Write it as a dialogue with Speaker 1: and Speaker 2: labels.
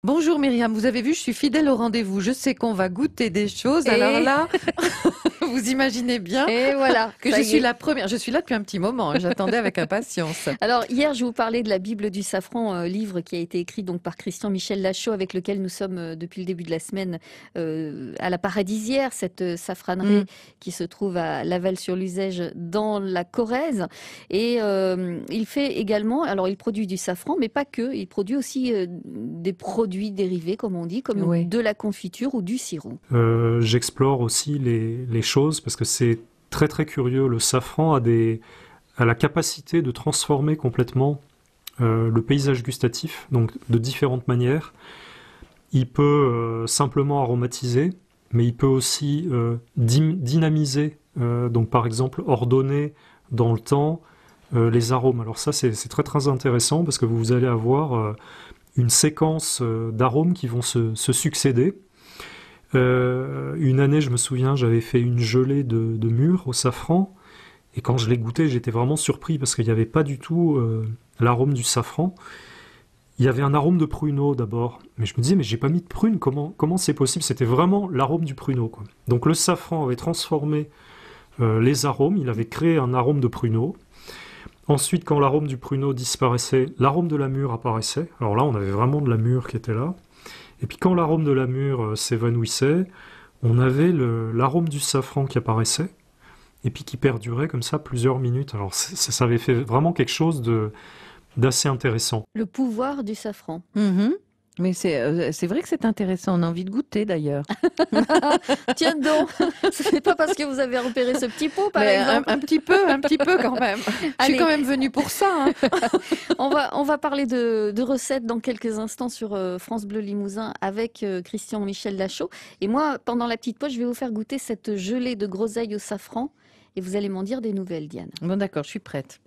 Speaker 1: Bonjour Myriam, vous avez vu, je suis fidèle au rendez-vous. Je sais qu'on va goûter des choses. Alors
Speaker 2: Et,
Speaker 1: là, vous imaginez bien
Speaker 2: et voilà,
Speaker 1: que
Speaker 2: ça
Speaker 1: je
Speaker 2: y
Speaker 1: suis
Speaker 2: est.
Speaker 1: la première. Je suis là depuis un petit moment, hein. J'attendais avec impatience.
Speaker 2: Alors hier, je vous parlais de la Bible du safran, livre qui a été écrit donc par Christian Michel Lachaud, avec lequel nous sommes depuis le début de la semaine à la Paradisière, cette safranerie
Speaker 1: Mm.
Speaker 2: qui se trouve à Laval-sur-Luzège dans la Corrèze. Et il fait également, alors il produit du safran, mais pas que, il produit aussi des produits dérivés, comme on dit, comme
Speaker 1: Oui.
Speaker 2: de la confiture ou du sirop.
Speaker 3: J'explore aussi les choses parce que c'est très très curieux. Le safran a la capacité de transformer complètement le paysage gustatif, donc de différentes manières. Il peut simplement aromatiser, mais il peut aussi dynamiser, donc par exemple ordonner dans le temps les arômes. Alors ça c'est très très intéressant parce que vous allez avoir une séquence d'arômes qui vont se succéder. Une année, je me souviens, j'avais fait une gelée de mûres au safran, et quand je l'ai goûté, j'étais vraiment surpris parce qu'il n'y avait pas du tout l'arôme du safran. Il y avait un arôme de pruneau d'abord, mais je me disais, mais j'ai pas mis de prune, comment c'est possible? C'était vraiment l'arôme du pruneau, quoi. Donc le safran avait transformé les arômes, il avait créé un arôme de pruneau. Ensuite, quand l'arôme du pruneau disparaissait, l'arôme de la mûre apparaissait. Alors là, on avait vraiment de la mûre qui était là. Et puis quand l'arôme de la mûre s'évanouissait, on avait l'arôme du safran qui apparaissait, et puis qui perdurait comme ça plusieurs minutes. Alors ça avait fait vraiment quelque chose d'assez intéressant.
Speaker 2: Le pouvoir du safran.
Speaker 1: Mhm. Mais c'est vrai que c'est intéressant. On a envie de goûter d'ailleurs.
Speaker 2: Tiens donc, ce n'est pas parce que vous avez repéré ce petit pot, par
Speaker 1: Mais
Speaker 2: exemple.
Speaker 1: un petit peu quand même. Je suis
Speaker 2: Allez,
Speaker 1: quand même venue pour ça, hein.
Speaker 2: on va parler de recettes dans quelques instants sur France Bleu Limousin avec Christian Michel Lachaud. Et moi, pendant la petite pause, je vais vous faire goûter cette gelée de groseille au safran et vous allez m'en dire des nouvelles, Diane.
Speaker 1: Bon d'accord, je suis prête.